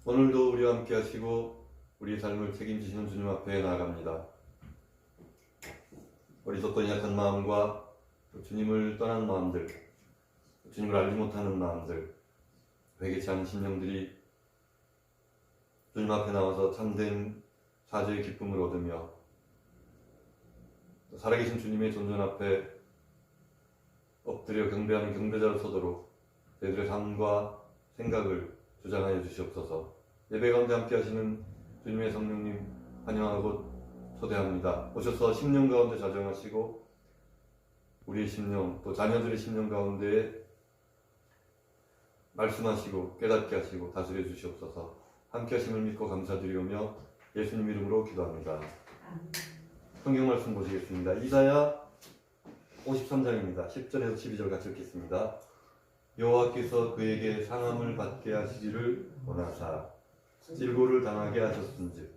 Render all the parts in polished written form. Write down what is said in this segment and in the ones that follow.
오늘도 우리와 함께 하시고 우리의 삶을 책임지시는 주님 앞에 나아갑니다. 어리석고 약한 마음과 또 주님을 떠난 마음들, 주님을 알지 못하는 마음들, 회개치 않은 심령들이 주님 앞에 나와서 참된 사죄의 기쁨을 얻으며 살아계신 주님의 존전 앞에 엎드려 경배하는 경배자로 서도록 저희들의 삶과 생각을 주장하여 주시옵소서. 예배 가운데 함께 하시는 주님의 성령님 환영하고 초대합니다. 오셔서 심령 가운데 자정하시고 우리의 심령 또 자녀들의 심령 가운데 말씀하시고 깨닫게 하시고 다스려 주시옵소서. 함께 하심을 믿고 감사드리오며 예수님 이름으로 기도합니다. 성경 말씀 보시겠습니다. 이사야 53장입니다. 10절에서 12절 같이 읽겠습니다. 여호와께서 그에게 상함을 받게 하시기를 원하사 질고를 당하게 하셨은즉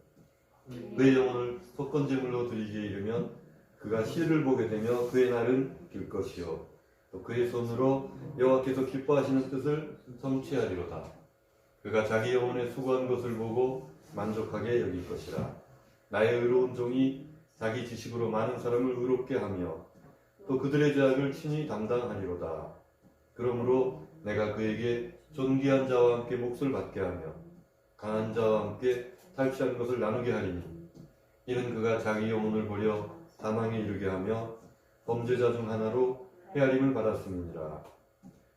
그의 영혼을 속건제물로 드리기에 이르면 그가 시를 보게 되며 그의 날은 길 것이요 또 그의 손으로 여호와께서 기뻐하시는 뜻을 성취하리로다. 그가 자기 영혼에 수고한 것을 보고 만족하게 여길 것이라. 나의 의로운 종이 자기 지식으로 많은 사람을 의롭게 하며 또 그들의 죄악을 친히 담당하리로다. 그러므로 내가 그에게 존귀한 자와 함께 몫을 받게 하며 강한 자와 함께 탈취한 것을 나누게 하리니 이는 그가 자기 영혼을 버려 사망에 이르게 하며 범죄자 중 하나로 헤아림을 받았음이니라.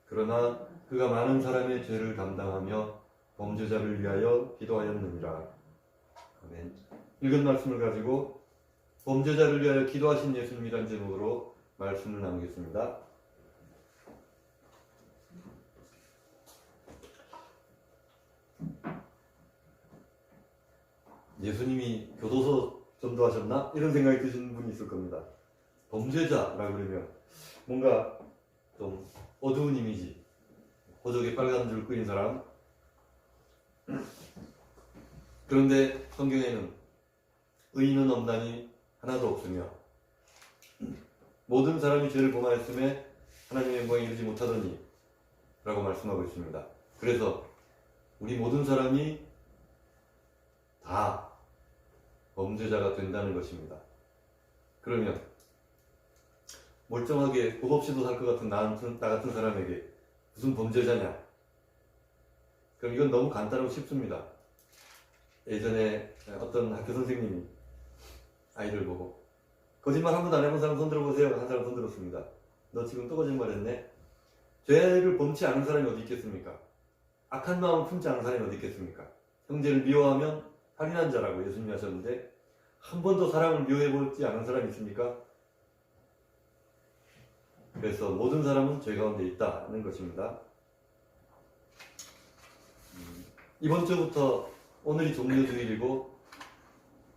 그러나 그가 많은 사람의 죄를 담당하며 범죄자를 위하여 기도하였느니라. 아멘. 읽은 말씀을 가지고 범죄자를 위하여 기도하신 예수님이란 제목으로 말씀을 나누겠습니다. 예수님이 교도소 전도하셨나? 이런 생각이 드시는 분이 있을 겁니다. 범죄자라고 그러면 뭔가 좀 어두운 이미지, 호적에 빨간 줄 끄인 사람. 그런데 성경에는 의인은 없나니 하나도 없으며 모든 사람이 죄를 범하였음에 하나님의 영광에 이르지 못하더니 라고 말씀하고 있습니다. 그래서 우리 모든 사람이 다 범죄자가 된다는 것입니다. 그러면 멀쩡하게 법 없이도 살 것 같은 나 같은 사람에게 무슨 범죄자냐? 그럼 이건 너무 간단하고 쉽습니다. 예전에 어떤 학교 선생님이 아이들 보고 거짓말 한 번도 안 해본 사람 손 들어보세요. 한 사람 손 들었습니다. 너 지금 또 거짓말했네? 죄를 범치 않은 사람이 어디 있겠습니까? 악한 마음을 품지 않은 사람이 어디 있겠습니까? 형제를 미워하면 살인한 자라고 예수님이 하셨는데 한 번도 사람을 미워해보지 않은 사람이 있습니까? 그래서 모든 사람은 죄 가운데 있다는 것입니다. 이번 주부터 오늘이 종려주일이고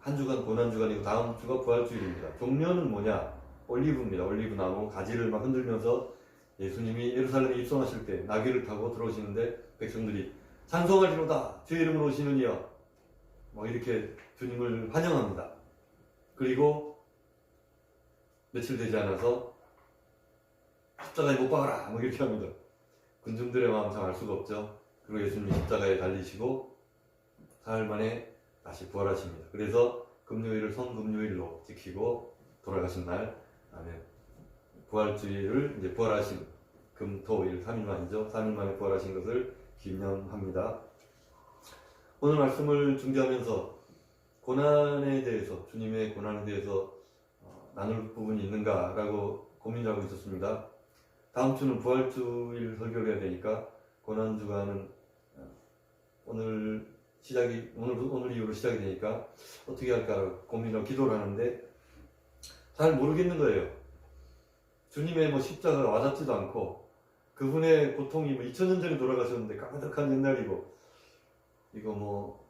한 주간 고난주간이고 다음 주가 부활주일입니다. 종려는 뭐냐? 올리브입니다. 올리브나무 가지를 막 흔들면서 예수님이 예루살렘에 입성하실 때 나귀를 타고 들어오시는데 백성들이 찬송하리로다 주의 이름으로 오시는 이여 뭐 이렇게 주님을 환영합니다. 그리고 며칠 되지 않아서 십자가에 못 박아라 뭐 이렇게 합니다. 군중들의 마음 참 알 수가 없죠. 그리고 예수님이 십자가에 달리시고 사흘 만에 다시 부활하십니다. 그래서 금요일을 성금요일로 지키고 돌아가신 날, 아멘. 부활주일을 이제 부활하신 금토일 3일 만이죠. 3일 만에 부활하신 것을 기념합니다. 오늘 말씀을 중재하면서 고난에 대해서, 주님의 고난에 대해서 나눌 부분이 있는가라고 고민을 하고 있었습니다. 다음 주는 부활주일 설교를 해야 되니까 고난주간은 오늘 이후로 시작이 되니까 어떻게 할까 고민하고 기도를 하는데 잘 모르겠는 거예요. 주님의 십자가가 와닿지도 않고 그분의 고통이 2000년 전에 돌아가셨는데 까마득한 옛날이고 이거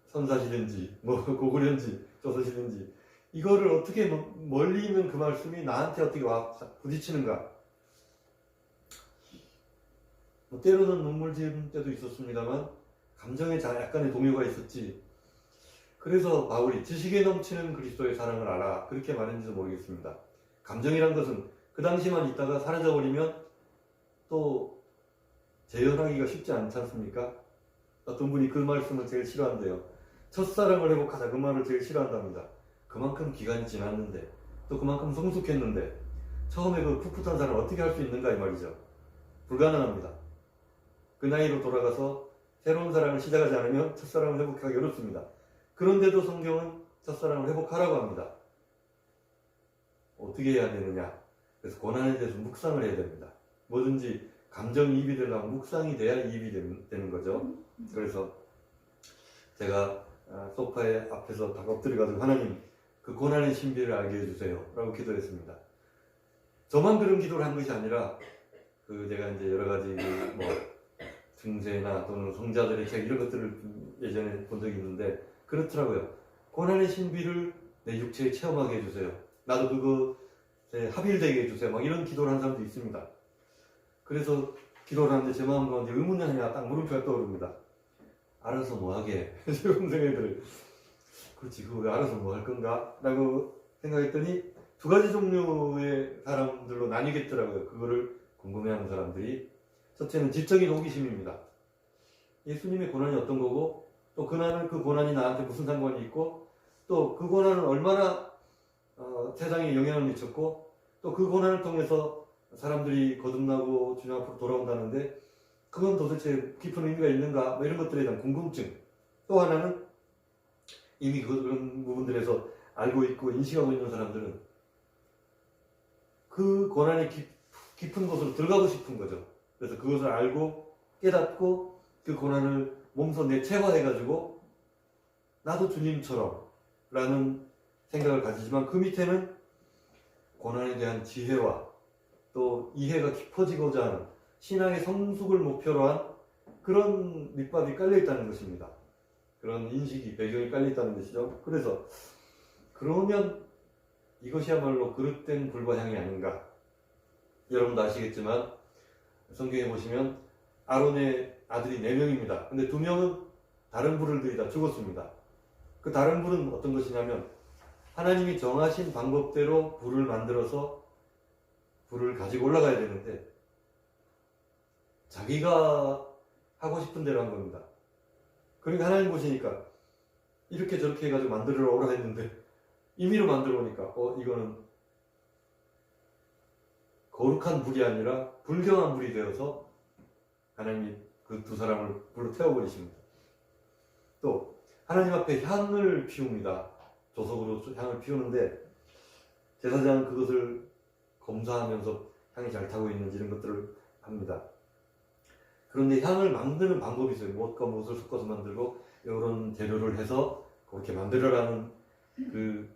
선사시대인지 고구려인지 조선시대인지 이거를 어떻게 멀리 있는 그 말씀이 나한테 어떻게 와 부딪히는가. 때로는 눈물 지은 때도 있었습니다만 감정에 약간의 동요가 있었지. 그래서 바울이 지식에 넘치는 그리스도의 사랑을 알아 그렇게 말했는지도 모르겠습니다. 감정이란 것은 그 당시만 있다가 사라져버리면 또 재현하기가 쉽지 않지 않습니까? 어떤 분이 그 말씀을 제일 싫어한대요. 첫사랑을 회복하자, 그 말을 제일 싫어한답니다. 그만큼 기간이 지났는데, 또 그만큼 성숙했는데, 처음에 그 풋풋한 사랑을 어떻게 할 수 있는가 이 말이죠. 불가능합니다. 그 나이로 돌아가서 새로운 사랑을 시작하지 않으면 첫사랑을 회복하기 어렵습니다. 그런데도 성경은 첫사랑을 회복하라고 합니다. 어떻게 해야 되느냐? 그래서 고난에 대해서 묵상을 해야 됩니다. 뭐든지 감정이입이 되려면 묵상이 돼야 이입이 되는 거죠. 그래서 제가 소파에 앞에서 다 엎드려가지고 하나님 그 고난의 신비를 알게 해주세요 라고 기도했습니다. 저만 그런 기도를 한 것이 아니라 그 제가 이제 여러 가지 뭐 증세나 또는 성자들의 책 이런 것들을 예전에 본 적이 있는데 그렇더라고요. 고난의 신비를 내 육체에 체험하게 해주세요. 나도 그것에 합일되게 해주세요. 막 이런 기도를 한 사람도 있습니다. 그래서 기도를 하는데 제 마음 가운데 의문이 하나 딱 물음표가 떠오릅니다. 알아서 뭐하게? 이런 생각이 들어요. 그렇지, 그거 왜 알아서 뭐 할 건가? 라고 생각했더니 두 가지 종류의 사람들로 나뉘겠더라고요. 그거를 궁금해하는 사람들이. 첫째는 지적인 호기심입니다. 예수님의 고난이 어떤 거고 또 그 고난이 나한테 무슨 상관이 있고 또 그 고난은 얼마나 세상에 영향을 미쳤고 또 그 고난을 통해서 사람들이 거듭나고 주님 앞으로 돌아온다는데 그건 도대체 깊은 의미가 있는가? 뭐 이런 것들에 대한 궁금증. 또 하나는 이미 그런 부분들에서 알고 있고 인식하고 있는 사람들은 그 고난이 깊은 곳으로 들어가고 싶은 거죠. 그래서 그것을 알고 깨닫고 그 고난을 몸소 내체화해가지고 나도 주님처럼 라는 생각을 가지지만 그 밑에는 고난에 대한 지혜와 또 이해가 깊어지고자 하는 신앙의 성숙을 목표로 한 그런 밑밥이 깔려있다는 것입니다. 그런 인식이 배경이 깔려있다는 것이죠. 그래서 그러면 이것이야말로 그릇된 불과 향이 아닌가. 여러분도 아시겠지만 성경에 보시면 아론의 아들이 4명입니다. 근데 2명은 다른 불을 들이다 죽었습니다. 그 다른 불은 어떤 것이냐면 하나님이 정하신 방법대로 불을 만들어서 불을 가지고 올라가야 되는데 자기가 하고 싶은 대로 한 겁니다. 그러니까 하나님 보시니까 이렇게 저렇게 해가지고 만들어 오라 했는데 임의로 만들어 오니까 이거는 거룩한 불이 아니라 불경한 불이 되어서 하나님이 그 2사람을 불로 태워버리십니다. 또 하나님 앞에 향을 피웁니다. 조석으로 향을 피우는데 제사장은 그것을 검사하면서 향이 잘 타고 있는지 이런 것들을 합니다. 그런데 향을 만드는 방법이 있어요. 무엇과 무엇을 섞어서 만들고 이런 재료를 해서 그렇게 만들어라는 그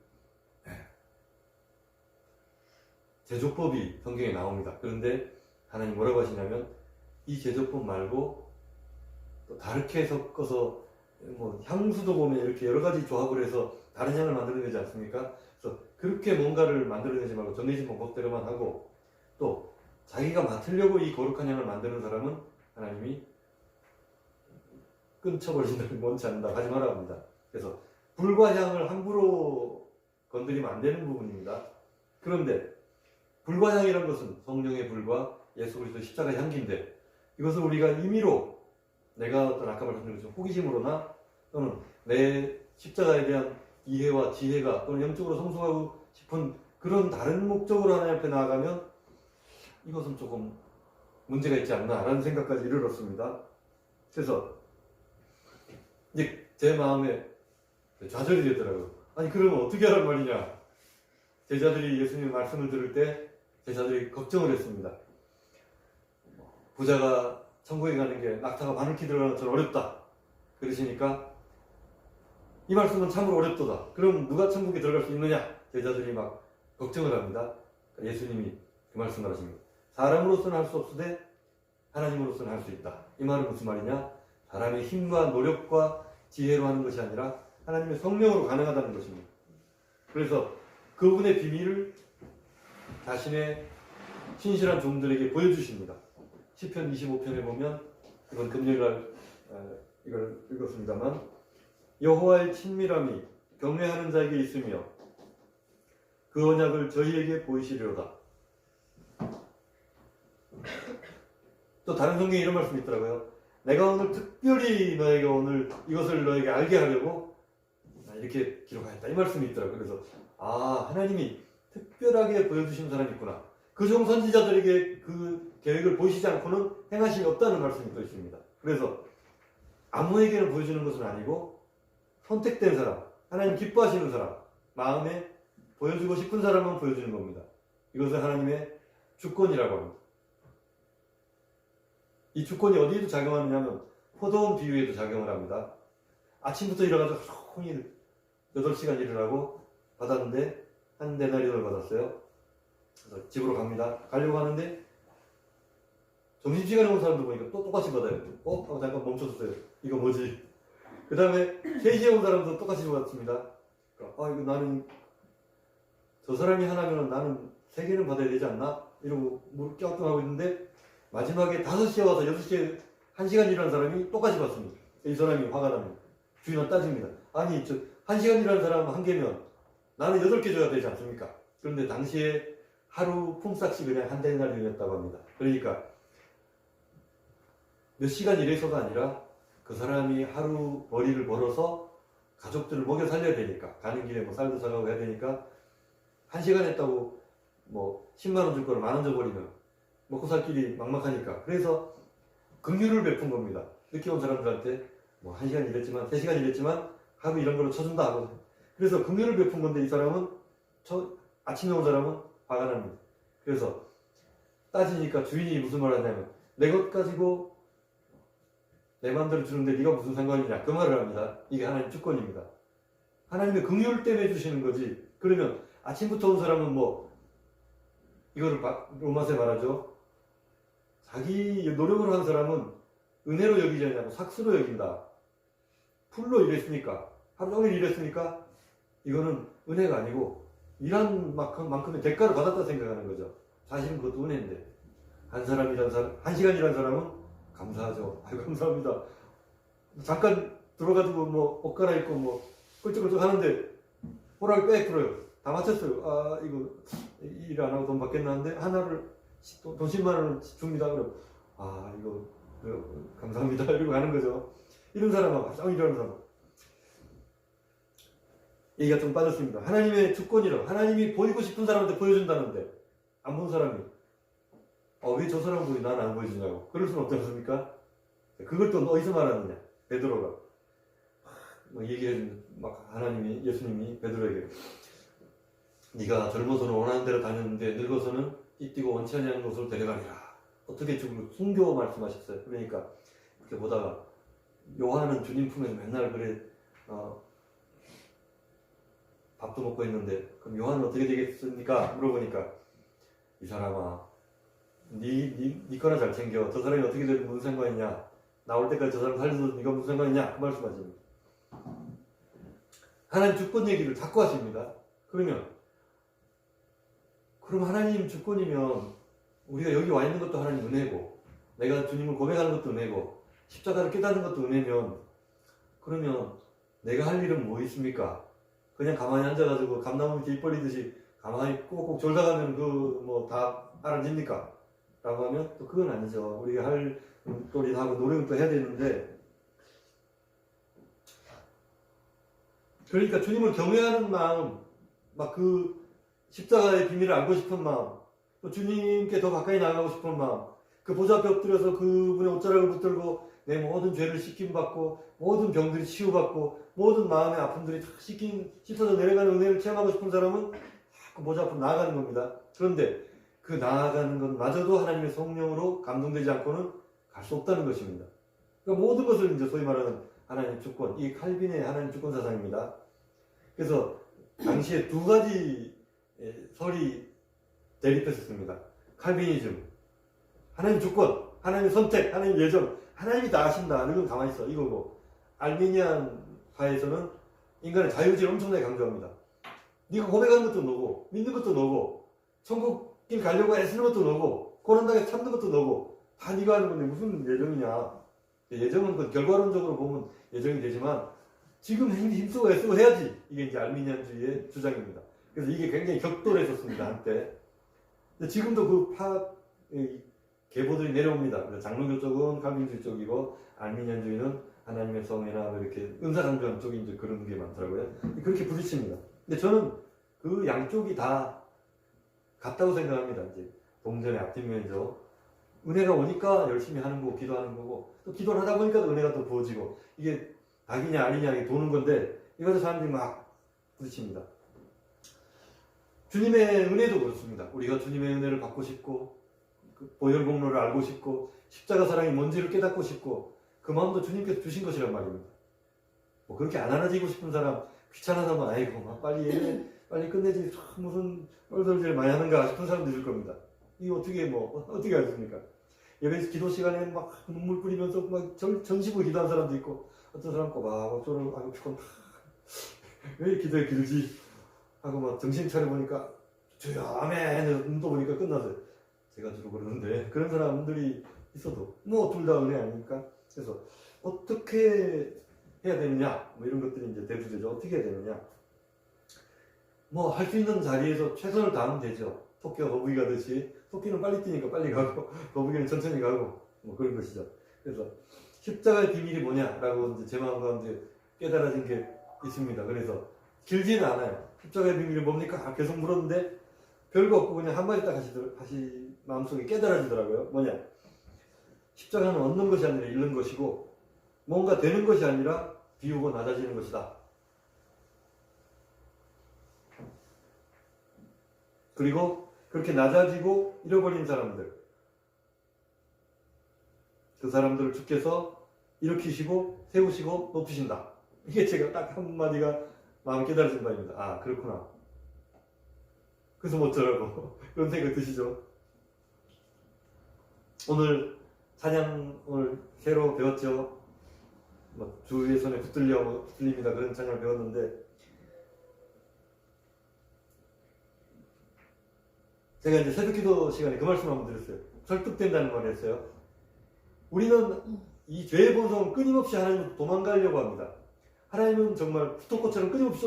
제조법이 성경에 나옵니다. 그런데 하나님 뭐라고 하시냐면 이 제조법 말고 또 다르게 섞어서 뭐 향수도 보면 이렇게 여러 가지 조합을 해서 다른 향을 만들어내지 않습니까? 그래서 그렇게 뭔가를 만들어내지 말고 정해진 방법대로만 하고 또 자기가 맡으려고 이 거룩한 향을 만드는 사람은 하나님이 끊쳐버린다는 원치 않는다 하지 말라고 합니다. 그래서 불과 향을 함부로 건드리면 안 되는 부분입니다. 그런데 불과 향이라는 것은 성령의 불과 예수 그리스도의 십자가 향기인데 이것을 우리가 임의로 내가 어떤 아까 말씀드린 것처럼 호기심으로나 또는 내 십자가에 대한 이해와 지혜가 또는 영적으로 성숙하고 싶은 그런 다른 목적으로 하나님 앞에 나아가면 이것은 조금 문제가 있지 않나 라는 생각까지 이르렀습니다. 그래서 이제 제 마음에 좌절이 되더라고요. 아니 그러면 어떻게 하란 말이냐. 제자들이 예수님의 말씀을 들을 때 제자들이 걱정을 했습니다. 부자가 천국에 가는 게 낙타가 바늘기 들어가는 것처럼 어렵다. 그러시니까 이 말씀은 참으로 어렵도다. 그럼 누가 천국에 들어갈 수 있느냐? 제자들이 막 걱정을 합니다. 예수님이 그 말씀을 하십니다. 사람으로서는 할 수 없으되 하나님으로서는 할 수 있다. 이 말은 무슨 말이냐? 사람의 힘과 노력과 지혜로 하는 것이 아니라 하나님의 성령으로 가능하다는 것입니다. 그래서 그분의 비밀을 자신의 신실한 종들에게 보여주십니다. 시편 25편에 보면 이번 금요일날 이걸 읽었습니다만 여호와의 친밀함이 경외하는 자에게 있으며 그 언약을 저희에게 보이시리로다. 또 다른 성경에 이런 말씀이 있더라고요. 내가 오늘 특별히 너에게 오늘 이것을 너에게 알게 하려고 이렇게 기록하였다. 이 말씀이 있더라고요. 그래서 하나님이 특별하게 보여주신 사람이 있구나. 그중 선지자들에게 그 계획을 보이시지 않고는 행하심이 없다는 말씀이 또 있습니다. 그래서 아무에게는 보여주는 것은 아니고 선택된 사람, 하나님 기뻐하시는 사람, 마음에 보여주고 싶은 사람만 보여주는 겁니다. 이것을 하나님의 주권이라고 합니다. 이 주권이 어디에도 작용하느냐면 포도원 비유에도 작용을 합니다. 아침부터 일어나서 종일 8시간 일을 하고 받았는데 한 데나리온을 받았어요. 그래서 집으로 갑니다. 가려고 하는데 점심시간에 온 사람들 보니까 또 똑같이 받아요. 하고 잠깐 멈춰섰어요. 이거 뭐지? 그 다음에 3시에 온 사람도 똑같이 받았습니다. 이거 나는 저 사람이 하나면 나는 3개는 받아야 되지 않나? 이러고 무릎 껴뚱하고 있는데 마지막에 5시에 와서 6시에 1시간 일하는 사람이 똑같이 받습니다. 이 사람이 화가 납니다. 주인은 따집니다. 아니 1시간 일하는 사람 1개면 나는 8개 줘야 되지 않습니까? 그런데 당시에 하루 품삯이 그냥 한 데나리온이었다고 합니다. 그러니까 몇 시간 일해서가 아니라 그 사람이 하루 머리를 벌어서 가족들을 먹여 살려야 되니까 가는 길에 뭐 쌀도 사가고 해야 되니까 1시간 했다고 뭐 10만원 줄 거를 10,000원 줘버리면 먹고 살 길이 막막하니까 그래서 긍휼을 베푼 겁니다. 늦게 온 사람들한테 뭐 1시간 일했지만 3시간 일했지만 하루 이런 걸로 쳐준다 하고 그래서 긍휼을 베푼 건데 이 사람은 아침에 온 사람은 화가 납니다. 그래서 따지니까 주인이 무슨 말을 하냐면 내 것 가지고 내 마음대로 주는데 네가 무슨 상관이냐 그 말을 합니다. 이게 하나님 주권입니다. 하나님의 긍휼 때문에 주시는 거지. 그러면 아침부터 온 사람은 뭐 이거를 로마서에 말하죠. 자기 노력을 한 사람은 은혜로 여기지 않냐고 삭스로 여긴다. 풀로 일했으니까 하루 종일 일했으니까 이거는 은혜가 아니고 일한 만큼의 대가를 받았다 생각하는 거죠. 사실은 그것도 은혜인데 한 시간 일한 사람은 감사하죠. 아유 감사합니다. 잠깐 들어가지고 뭐 옷 갈아입고 뭐 꿀쩍꿀쩍 하는데 호락이 빽 들어요. 다 마쳤어요. 이거 일 안 하고 돈 받겠나 하는데 하나를 돈 10만 원을 줍니다. 그럼 이거 감사합니다. 이러고 가는 거죠. 이런 사람하고 가장 일하는 사람 얘기가 좀 빠졌습니다. 하나님의 주권이라 하나님이 보이고 싶은 사람한테 보여준다는데 안 본 사람이 왜 저 사람 보이 나는 안 보여주냐고 그럴 수는 없지 않습니까? 그걸 또 어디서 말하느냐 베드로가 얘기해준 하나님이 예수님이 베드로에게 네가 젊어서는 원하는 대로 다녔는데 늙어서는 띠띠고 원치 않는 곳으로 데려가리라 어떻게 죽을 순교 말씀하셨어요. 그러니까 그렇게 보다가 요한은 주님 품에서 맨날 그래 밥도 먹고 있는데 그럼 요한은 어떻게 되겠습니까? 물어보니까 이 사람아 네 거나 잘 챙겨. 저 사람이 어떻게 되든 무슨 상관이냐. 나올 때까지 저 사람 살려도 네가 무슨 상관이냐. 그 말씀하십니다. 하나님 주권 얘기를 자꾸 하십니다. 그럼 하나님 주권이면 우리가 여기 와 있는 것도 하나님 은혜고 내가 주님을 고백하는 것도 은혜고 십자가를 깨닫는 것도 은혜면 그러면 내가 할 일은 뭐 있습니까? 그냥 가만히 앉아가지고 감나무 밑에 입 벌리듯이 가만히 꼭꼭 졸다가면 다 알아집니까? 라고 하면 또 그건 아니죠. 우리가 할 또리 하고 노력을 또 해야 되는데 그러니까 주님을 경외하는 마음 그 십자가의 비밀을 알고 싶은 마음 또 주님께 더 가까이 나가고 싶은 마음 그 보좌 앞에 엎드려서 그분의 옷자락을 붙들고 내 모든 죄를 씻김받고 모든 병들이 치유받고 모든 마음의 아픔들이 다 씻어져 내려가는 은혜를 체험하고 싶은 사람은 그 보좌 앞으로 나아가는 겁니다. 그런데 그 나아가는 것마저도 하나님의 성령으로 감동되지 않고는 갈 수 없다는 것입니다. 그러니까 모든 것을 이제 소위 말하는 하나님 주권, 이 칼빈의 하나님 주권 사상입니다. 그래서 당시에 2가지 설이 대립했었습니다. 칼빈이즘, 하나님 주권, 하나님 선택, 하나님 예정, 하나님이 다 하신다. 이건 가만히 있어. 이거고 알미니안파에서는 인간의 자유의지를 엄청나게 강조합니다. 네가 고백하는 것도 너고 믿는 것도 너고 천국 길 가려고 애쓰는 것도 너고 고난당에 참는 것도 너고 다 네가 하는 건데 무슨 예정이냐. 예정은 그 결과론적으로 보면 예정이 되지만 지금 힘쓰고 애쓰고 해야지. 이게 이제 알미니안주의의 주장입니다. 그래서 이게 굉장히 격돌했었습니다 한때. 근데 지금도 계보들이 내려옵니다. 그래서 장로교 쪽은 칼빈주의 쪽이고 알미니안주의는 하나님의 성회나 뭐 이렇게 은사 강조하는 쪽이 이제 그런 게 많더라고요. 그렇게 부딪힙니다. 근데 저는 그 양쪽이 다 같다고 생각합니다. 이제 동전의 앞뒷면이죠. 은혜가 오니까 열심히 하는 거고 기도하는 거고 또 기도를 하다 보니까 또 은혜가 또 부어지고 이게 닭이냐 아니냐 이게 도는 건데 이것도 사람들이 막 부딪힙니다. 주님의 은혜도 그렇습니다. 우리가 주님의 은혜를 받고 싶고 그 보혈 공로를 알고 싶고 십자가 사랑이 뭔지를 깨닫고 싶고 그 마음도 주님께서 주신 것이란 말입니다. 뭐 그렇게 안 안아지고 싶은 사람 귀찮아서 아이고 막 빨리 예배 빨리 끝내지 무슨 뻘솔질 많이 하는가 싶은 사람도 있을 겁니다. 이거 어떻게 어떻게 하십니까? 예배 기도 시간에 막 눈물 뿌리면서 막 전시부 기도한 사람도 있고 어떤 사람 꼬박 쪼를 아이고 피곤 왜 기도에 길지 하고 막 정신 차려보니까 주여 아멘 눈도 보니까 끝났어요. 제가 주로 그러는데 그런 사람들이 있어도 뭐 둘 다 은혜 아닙니까? 그래서 어떻게 해야 되느냐 뭐 이런 것들이 이제 대두되죠. 어떻게 해야 되느냐 뭐 할 수 있는 자리에서 최선을 다하면 되죠. 토끼가 거북이 가듯이 토끼는 빨리 뛰니까 빨리 가고 거북이는 천천히 가고 뭐 그런 것이죠. 그래서 십자가의 비밀이 뭐냐라고 이제 제 마음 가운데 깨달아진 게 있습니다. 그래서 길지는 않아요. 십자가의 비밀이 뭡니까? 계속 물었는데 별거 없고 그냥 한마디 딱 하시 마음속에 깨달아지더라고요. 뭐냐? 십자가는 얻는 것이 아니라 잃는 것이고 뭔가 되는 것이 아니라 비우고 낮아지는 것이다. 그리고 그렇게 낮아지고 잃어버린 사람들 그 사람들을 주께서 일으키시고 세우시고 높이신다. 이게 제가 딱 한마디가 마음 깨달아진 바입니다. 아 그렇구나. 그래서 뭐 어쩌라고 그런 생각 드시죠? 오늘 찬양을 새로 배웠죠. 주의 손에 붙들립니다. 그런 찬양을 배웠는데 제가 이제 새벽기도 시간에 그 말씀 한번 드렸어요. 설득된다는 말을 했어요. 우리는 이 죄의 본성을 끊임없이 하나님으로 도망가려고 합니다. 하나님은 정말 붙어꽃처럼 끊임없이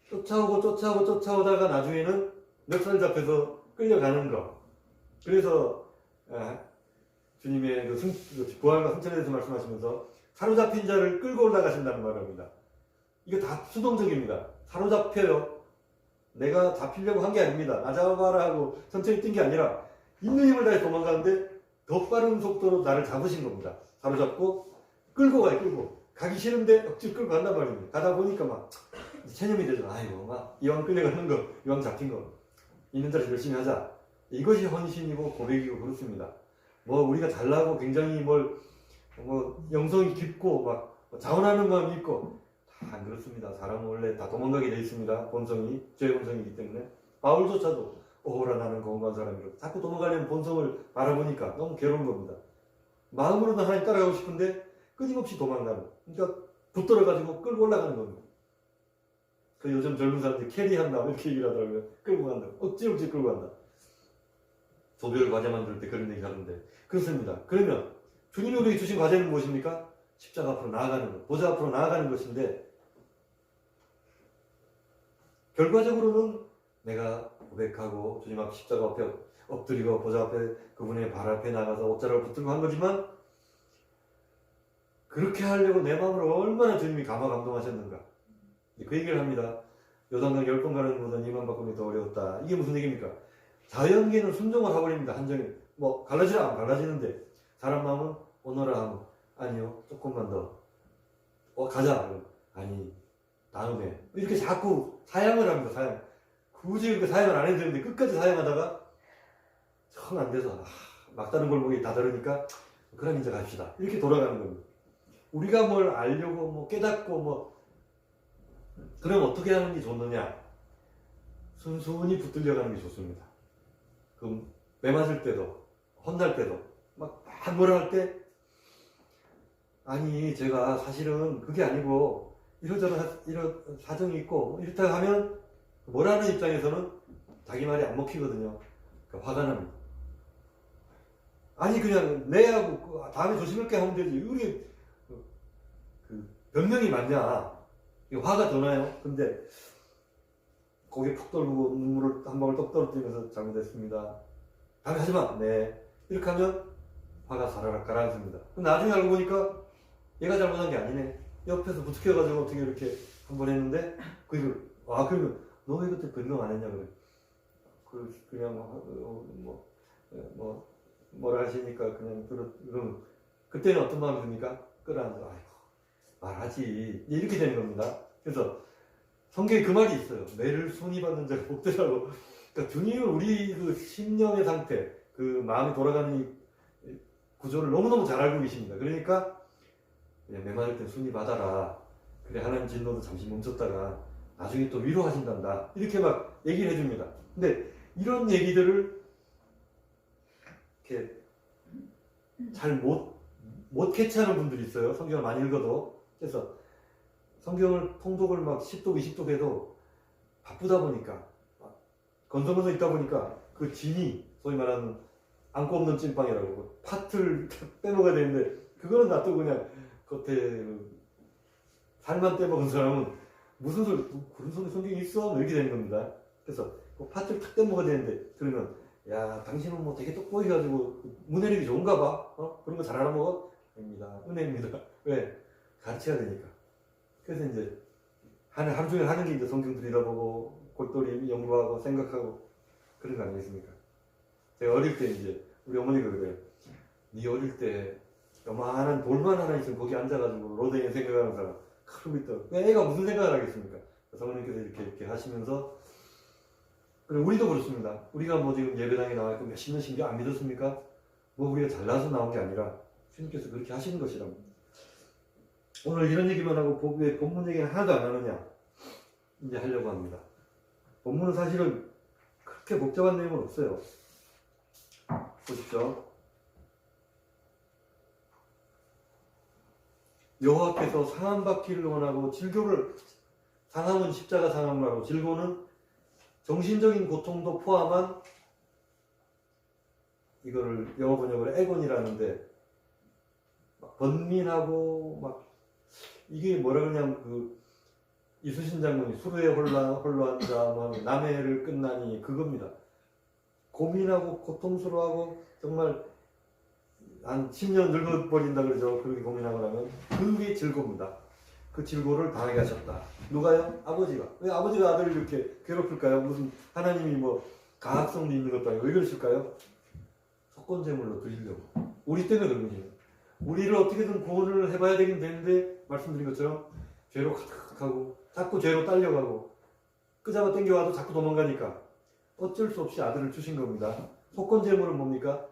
쫓아오다가 나중에는 멱살 잡혀서 끌려가는 거. 그래서 주님의 그 부활과 승천에 대해서 말씀하시면서 사로잡힌 자를 끌고 올라가신다는 말을 합니다. 이거 다 수동적입니다. 사로잡혀요. 내가 잡히려고 한 게 아닙니다. 나 잡아봐라 하고 천천히 뛴 게 아니라 있는 힘을 다해 도망가는데 더 빠른 속도로 나를 잡으신 겁니다. 사로잡고 끌고 가요. 끌고 가기 싫은데 억지로 끌고 간단 말입니다. 가다 보니까 막 체념이 되죠. 아이고 막 이왕 끌려가는 거 이왕 잡힌 거 있는 자리 열심히 하자. 이것이 헌신이고 고백이고 그렇습니다. 뭐 우리가 잘나고 굉장히 영성이 깊고 막 자원하는 마음이 있고 다 안 그렇습니다. 사람은 원래 다 도망가게 돼 있습니다. 본성이 죄의 본성이기 때문에 바울조차도 오호라 나는 건강한 사람이로 자꾸 도망가려는 본성을 바라보니까 너무 괴로운 겁니다. 마음으로는 하나님 따라가고 싶은데 끊임없이 도망가는 그러니까 붙들어가지고 끌고 올라가는 겁니다. 그 요즘 젊은 사람들이 캐리한다 이렇게 얘기를 하더라고요. 끌고 간다. 억지로 끌고 간다. 조별 과제 만들 때 그런 얘기 하는데 그렇습니다. 그러면 주님이 우리에게 주신 과제는 무엇입니까? 십자가 앞으로 나아가는 것, 보좌 앞으로 나아가는 것인데 결과적으로는 내가 고백하고 주님 앞 십자가 앞에 엎드리고 보좌 앞에 그분의 발 앞에 나가서 옷자락을 붙들고 한 거지만 그렇게 하려고 내 마음으로 얼마나 주님이 감동하셨는가. 그 얘기를 합니다. 요단강 10번 가는 것보다 2만 바꾸기 더 어려웠다. 이게 무슨 얘기입니까? 자연계는 순종을 하버립니다. 한정이 갈라지라 하면 갈라지는데 사람 마음은 오너라 하면 아니요 조금만 더 가자 아니 다음에 이렇게 자꾸 사양을 합니다. 사양 굳이 그렇게 사양을 안 해도 되는데 끝까지 사양하다가 정 안 돼서 막다른 골목이 다 다르니까 그럼 이제 갑시다 이렇게 돌아가는 겁니다. 우리가 뭘 알려고 깨닫고 그럼 어떻게 하는 게 좋느냐? 순순히 붙들려가는 게 좋습니다. 그럼 매 맞을 때도 혼날 때도 막 뭐라 할 때 아니 제가 사실은 그게 아니고 이런 사정이 있고 이렇다 하면 뭐라는 입장에서는 자기 말이 안 먹히거든요. 그러니까 화가 납니다. 아니 그냥 내하고 다음에 조심할게 하면 되지. 이게 그 변명이 맞냐? 화가 더 나요. 근데 고개 푹 떨고 눈물을 한 방울 떡 떨어뜨리면서 잘못했습니다. 다음에 하지마. 네. 이렇게 하면 화가 사라락 가라앉습니다. 나중에 알고 보니까 얘가 잘못한 게 아니네. 옆에서 부탁해가지고 어떻게 이렇게 한번 했는데 그러면 너 왜 그때 변명 안 했냐 그래. 그냥 뭐라 하시니까 그냥 그러면 그때는 어떤 마음이 듭니까? 끌어안아서 아이고 말하지 이렇게 되는 겁니다. 그래서 성경에 그 말이 있어요. 매를 손이 받는 자가 복되라고. 그러니까 주님은 우리 그 심령의 상태, 그 마음이 돌아가는 이 구조를 너무너무 잘 알고 계십니다. 그러니까 그냥 메마를 때 손이 받아라. 그래 하나님 진노도 잠시 멈췄다가 나중에 또 위로하신단다. 이렇게 막 얘기를 해줍니다. 근데 이런 얘기들을 이렇게 잘 못 캐치하는 분들이 있어요. 성경을 많이 읽어도. 그래서 성경을 통독을 막 10독, 20독 해도 바쁘다 보니까 건성건성 있다 보니까 그 진이 소위 말하는 안고 없는 찐빵이라고 팥을 빼먹어야 되는데 그거는 놔두고 그냥 겉에 살만 떼먹은 사람은 무슨 소리 그런 소리 성경이 있어? 이렇게 되는 겁니다. 그래서 그 팥을 탁 떼먹어야 되는데 그러면 야 당신은 뭐 되게 똑똑해 가지고 문해력이 좋은가 봐. 그런 거 잘 알아먹어? 아닙니다. 은혜입니다. 왜? 가르쳐야 되니까. 그래서 이제 하루 종일 하는 게 이제 성경 들여다보고 골똘히 연구하고 생각하고 그런 거 아니겠습니까? 제가 어릴 때 이제 우리 어머니가 그래요. 네 어릴 때 요만한 돌만 하나 있으면 거기 앉아가지고 로댕에 생각하는 사람 그러고 있다. 애가 무슨 생각을 하겠습니까? 사모님께서 이렇게 하시면서 그리고 우리도 그렇습니다. 우리가 뭐 지금 예배당에 나와 있고 몇십 년씩 안 믿었습니까? 뭐 우리가 잘나서 나온 게 아니라 주님께서 그렇게 하시는 것이랍니다. 오늘 이런 얘기만 하고 왜 본문 얘기는 하나도 안 하느냐 이제 하려고 합니다. 본문은 사실은 그렇게 복잡한 내용은 없어요. 보십시오. 여호와께서 상함받기를 원하고 상함은 십자가 상함을 하고 질고는 정신적인 고통도 포함한 이거를 영어 번역으로 애곤이라는데 막 번민하고 막 이게 뭐라 그러냐면 그 이수신 장군이 수루에 홀로 앉아 남의 해를 끝나니 그겁니다. 고민하고 고통스러워하고 정말 한 10년 늙어버린다 그러죠. 그렇게 고민하고 나면 그게 즐거입니다. 그 질고를 당하게 하셨다. 누가요? 아버지가. 왜 아버지가 아들을 이렇게 괴롭힐까요? 무슨 하나님이 뭐 가학성도 있는 것도 아니고 왜 그러실까요? 속건제물로 드리려고. 우리 때문에 그런 거예요. 우리를 어떻게든 구원을 해봐야 되긴 되는데 말씀드린 것처럼 죄로 가득하고 자꾸 죄로 딸려가고 끄잡아 당겨와도 자꾸 도망가니까 어쩔 수 없이 아들을 주신 겁니다. 속건제물은 뭡니까?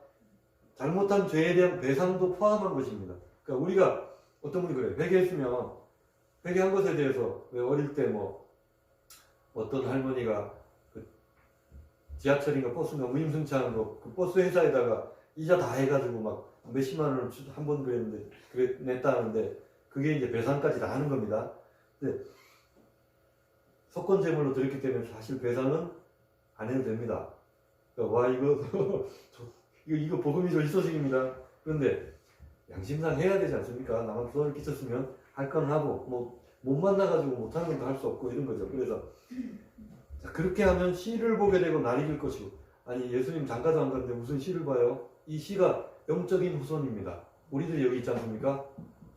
잘못한 죄에 대한 배상도 포함한 것입니다. 그러니까 우리가 어떤 분이 그래요. 회개했으면 회개한 것에 대해서 왜 어릴 때 뭐 어떤 할머니가 그 지하철인가 버스인가 무임승차한 거 그 버스 회사에다가 이자 다 해가지고 막 몇십만 원을 한 번 그랬는데 그래 냈다 하는데 그게 이제 배상까지 다 하는 겁니다. 근데 속건제물로 드렸기 때문에 사실 배상은 안 해도 됩니다. 그러니까 와 이거 복음이 좀 희소식입니다. 그런데 양심상 해야 되지 않습니까? 남한테 손을 끼쳤으면 할 건 하고 뭐 못 만나가지고 못하는 것도 할 수 없고 이런 거죠. 그래서 자, 그렇게 하면 시를 보게 되고 날이 길 것이고 아니 예수님 장가도 안 갔는데 무슨 시를 봐요? 이 시가 영적인 후손입니다. 우리들이 여기 있지 않습니까?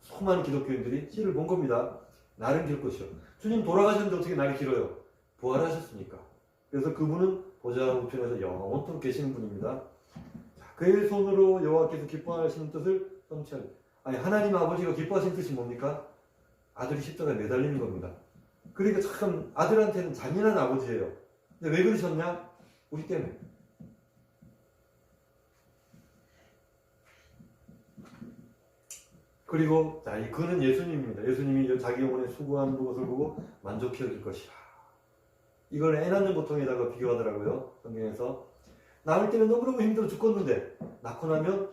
수많은 기독교인들이 시를 본 겁니다. 날은 길 것이요. 주님 돌아가셨는데 어떻게 날이 길어요? 부활하셨으니까. 그래서 그분은 보좌 우편에서 영원토록 계시는 분입니다. 자, 그의 손으로 여호와께서 기뻐하시는 뜻을 성취하리. 아니 하나님 아버지가 기뻐하시는 뜻이 뭡니까? 아들이 십자가에 매달리는 겁니다. 그러니까 참 아들한테는 잔인한 아버지예요. 근데 왜 그러셨냐? 우리 때문에. 그리고 자, 그는 예수님입니다. 예수님이 자기 영혼의 수고한 것을 보고 만족해 줄 것이라. 이걸 애 낳는 고통에다가 비교하더라고요. 성경에서. 낳을 때는 너무너무 힘들어 죽겠는데 낳고 나면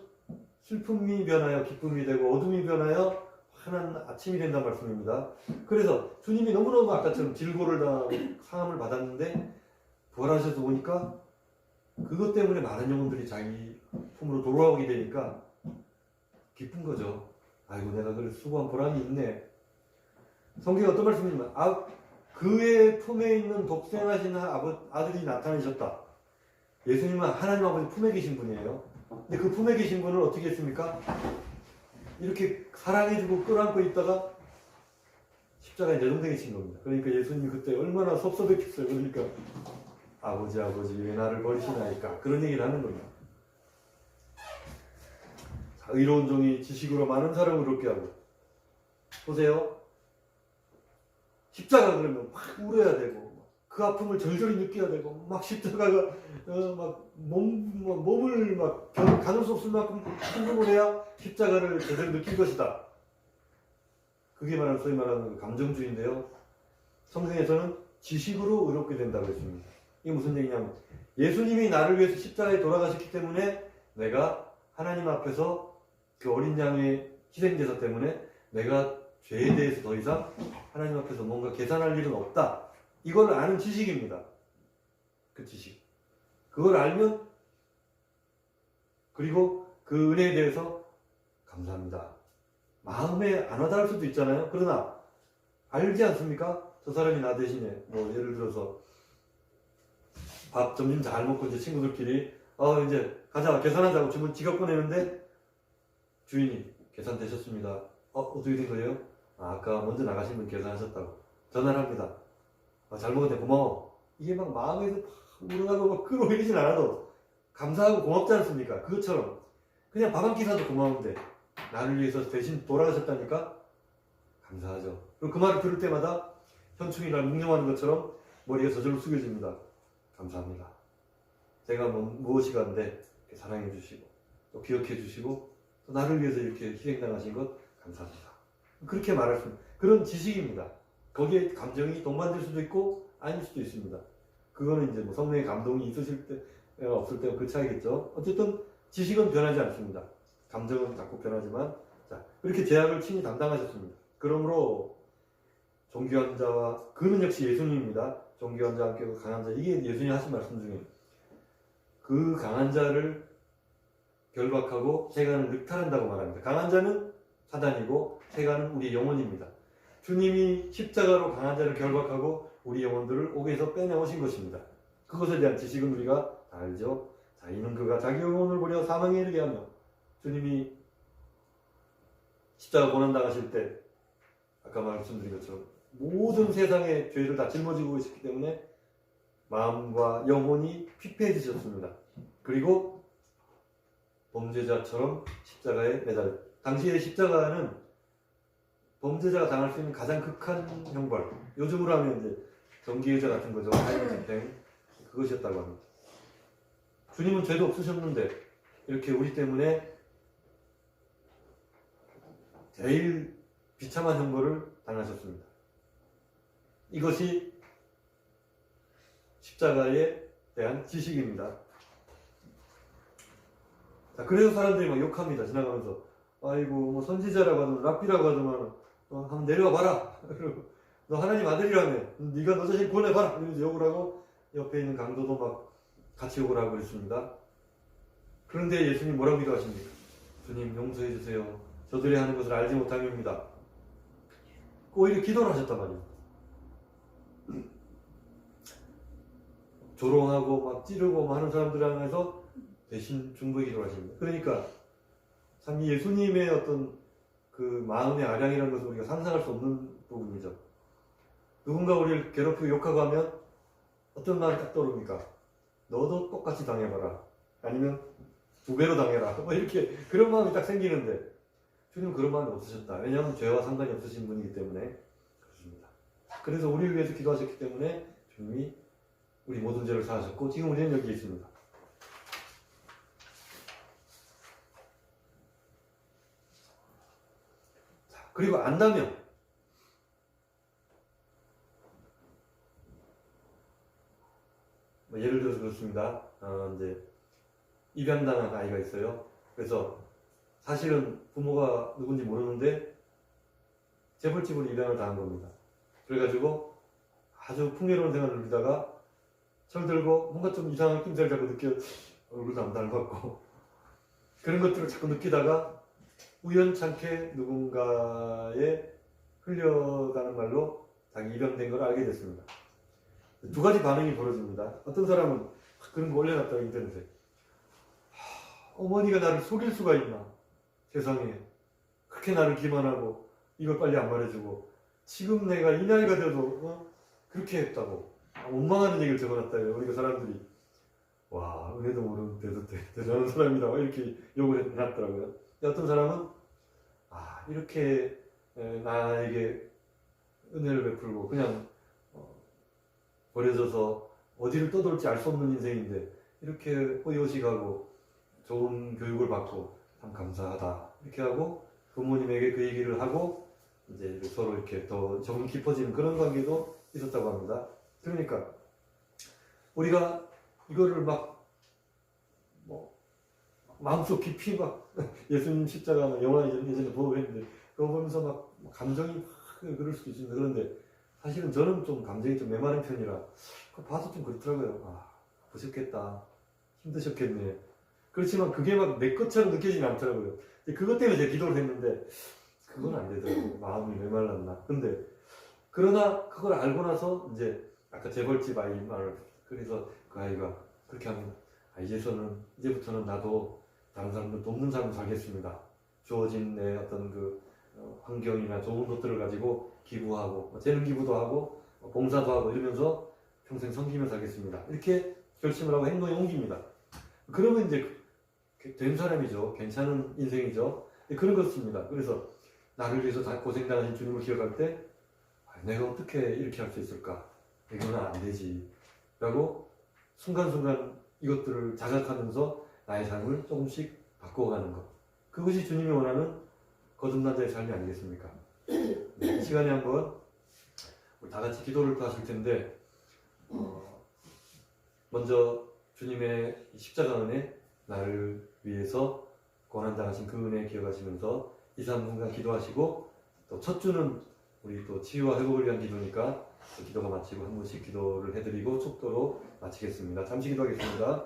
슬픔이 변하여 기쁨이 되고 어둠이 변하여 환한 아침이 된다는 말씀입니다. 그래서 주님이 너무너무 아까처럼 질고를 당하고 상함을 받았는데 부활하셔서 보니까 그것 때문에 많은 영혼들이 자기 품으로 돌아오게 되니까 기쁜 거죠. 아이고 내가 그래 수고한 보람이 있네. 성경에 어떤 말씀이냐면 그의 품에 있는 독생하신 아들이 나타나셨다. 예수님은 하나님 아버지 품에 계신 분이에요. 근데 그 품에 계신 분은 어떻게 했습니까? 이렇게 사랑해주고 끌어안고 있다가 십자가에 내동댕이 친 겁니다. 그러니까 예수님이 그때 얼마나 섭섭했겠어요. 그러니까 아버지 왜 나를 버리시나이까 그런 얘기를 하는 겁니다. 자, 의로운 종이 지식으로 많은 사람을 얻게 하고 보세요. 십자가 그러면 막 울어야 되고 그 아픔을 절절히 느껴야 되고 막 십자가가 몸을 막 가눌 수 없을 만큼 힘을 해야 십자가를 제대로 느낄 것이다. 그게 말하는 소위 말하는 감정주의인데요. 성경에서는 지식으로 의롭게 된다고 했습니다. 이게 무슨 얘기냐면 예수님이 나를 위해서 십자가에 돌아가셨기 때문에 내가 하나님 앞에서 그 어린 양의 희생제사 때문에 내가 죄에 대해서 더 이상 하나님 앞에서 뭔가 계산할 일은 없다. 이걸 아는 지식입니다. 그 지식. 그걸 알면 그리고 그 은혜에 대해서 감사합니다. 마음에 안 와닿을 수도 있잖아요. 그러나 알지 않습니까? 저 사람이 나 대신에 뭐 예를 들어서 밥 점심 잘 먹고 이제 친구들끼리 이제 가자 계산하자고 주문 지갑 꺼내는데 주인이 계산되셨습니다. 어떻게 된 거예요? 아까 먼저 나가신 분 계산하셨다고 전화를 합니다. 잘 먹었네 고마워. 이게 막 마음에서 우러나고 막 끌어올리진 않아도 감사하고 고맙지 않습니까? 그것처럼 그냥 밥 한 끼 사도 고마운데 나를 위해서 대신 돌아가셨다니까 감사하죠. 그리고 그 말을 들을 때마다 현충이 날 묵념하는 것처럼 머리가 저절로 숙여집니다. 감사합니다. 제가 무엇이 간데 사랑해 주시고 또 기억해 주시고 또 나를 위해서 이렇게 희생당하신 것 감사합니다. 그렇게 말할 수 있는 그런 지식입니다. 거기에 감정이 동반될 수도 있고 아닐 수도 있습니다. 그거는 이제 뭐 성령의 감동이 있으실 때 없을 때가 그 차이겠죠. 어쨌든 지식은 변하지 않습니다. 감정은 자꾸 변하지만 자, 이렇게 제약을 친히 담당하셨습니다. 그러므로 종교한 자와 그는 역시 예수님입니다. 종교한 자와 함께 강한 자 이게 예수님이 하신 말씀 중에 그 강한 자를 결박하고 세간을 늑탈한다고 말합니다. 강한 자는 사단이고 세간은 우리 영혼입니다. 주님이 십자가로 강한 자를 결박하고 우리 영혼들을 옥에서 빼내오신 것입니다. 그것에 대한 지식은 우리가 다 알죠. 자, 이는 그가 자기 영혼을 버려 사망에 이르게 하며 주님이 십자가 고난당하실 때 아까 말씀드린 것처럼 모든 세상의 죄를 다 짊어지고 계셨기 때문에 마음과 영혼이 피폐해지셨습니다. 그리고 범죄자처럼 십자가에 매달 당시의 십자가는 범죄자가 당할 수 있는 가장 극한 형벌 요즘으로 하면 이제 전기의자 같은 거죠. 사형집행 그것이었다고 합니다. 주님은 죄도 없으셨는데 이렇게 우리 때문에 제일 비참한 형벌을 당하셨습니다. 이것이 십자가에 대한 지식입니다. 자, 그래서 사람들이 막 욕합니다. 지나가면서 아이고 뭐 선지자라고 하든 랍비라고 하더만 한번 내려와 봐라. 그리고 너 하나님 아들이라며 네가 너 자신 구원해봐라. 이러면서 욕을 하고 옆에 있는 강도도 막 같이 욕을 하고 그랬습니다. 그런데 예수님 뭐라고 기도하십니까? 주님 용서해 주세요. 저들이 하는 것을 알지 못함입니다. 오히려 기도를 하셨단 말이에요. 조롱하고 막 찌르고 하는 사람들 향해서 대신 중보의 기도를 하십니다. 그러니까 참 예수님의 어떤 그 마음의 아량이라는 것을 우리가 상상할 수 없는 부분이죠. 누군가 우리를 괴롭히고 욕하고 하면 어떤 말이 딱 떠오릅니까? 너도 똑같이 당해봐라. 아니면 2배로 당해라. 뭐 이렇게 그런 마음이 딱 생기는데 주님은 그런 마음이 없으셨다. 왜냐하면 죄와 상관이 없으신 분이기 때문에 그렇습니다. 그래서 우리를 위해서 기도하셨기 때문에 주님이 우리 모든 죄를 사하셨고 지금 우리는 여기 있습니다. 자, 그리고 안다면 예를 들어서 그렇습니다. 이제 입양당한 아이가 있어요. 그래서 사실은 부모가 누군지 모르는데 재벌집으로 입양을 당한 겁니다. 그래가지고 아주 풍요로운 생활을 누리다가 철들고 뭔가 좀 이상한 낌새를 자꾸 얼굴도 안 닮았고 그런 것들을 자꾸 느끼다가 우연찮게 누군가의 흘려가는 말로 자기 입양된 걸 알게 됐습니다. 2가지 반응이 벌어집니다. 어떤 사람은 그런 거 올려놨다가 인터넷에 어머니가 나를 속일 수가 있나? 세상에. 그렇게 나를 기만하고 이걸 빨리 안 말해주고 지금 내가 이 나이가 돼도 그렇게 했다고 원망하는 얘기를 적어놨다요. 우리가 사람들이 와 은혜도 모르는 대단한 사람이다 이렇게 욕을 해놨더라고요. 어떤 사람은 이렇게 나에게 은혜를 베풀고 그냥 버려져서 어디를 떠돌지 알 수 없는 인생인데 이렇게 호의호식하고 좋은 교육을 받고 참 감사하다 이렇게 하고 부모님에게 그 얘기를 하고 이제 서로 이렇게 더 정 깊어지는 그런 관계도 있었다고 합니다. 그러니까 우리가 이거를 막 마음속 깊이 막 예수님 십자가 영화 예전에 보고 했는데 그거 보면서 막 감정이 막 그럴 수도 있습니다. 그런데 사실은 저는 좀 감정이 좀 메마른 편이라 그거 봐서 좀 그렇더라고요. 보셨겠다. 힘드셨겠네. 그렇지만 그게 막 내 것처럼 느껴지진 않더라고요. 그것 때문에 제가 기도를 했는데 그건 안 되더라고요. 마음이 메말랐나. 근데 그러나 그걸 알고 나서 이제 아까 재벌집 아이 말을 그래서 그 아이가 그렇게 하면 이제부터는 나도 다른 사람들 돕는 삶을 살겠습니다. 주어진 내 어떤 그 환경이나 좋은 것들을 가지고 기부하고 재능 기부도 하고 봉사도 하고 이러면서 평생 섬기며 살겠습니다. 이렇게 결심을 하고 행동에 옮깁니다. 그러면 이제 된 사람이죠. 괜찮은 인생이죠. 그런 것입니다. 그래서 나를 위해서 다 고생당하신 주님을 기억할 때 내가 어떻게 이렇게 할 수 있을까? 이거는 안 되지. 라고 순간순간 이것들을 자각하면서 나의 삶을 조금씩 바꿔가는 것. 그것이 주님이 원하는 거듭난 자의 삶이 아니겠습니까? 이 시간에 한번 우리 다 같이 기도를 또 하실 텐데 먼저 주님의 십자가 은혜 나를 위해서 고난당하신 그 은혜 기억하시면서 2, 3분간 기도하시고 또 첫 주는 우리 또 치유와 회복을 위한 기도니까 기도가 마치고 한 번씩 기도를 해드리고 축도로 마치겠습니다. 잠시 기도하겠습니다.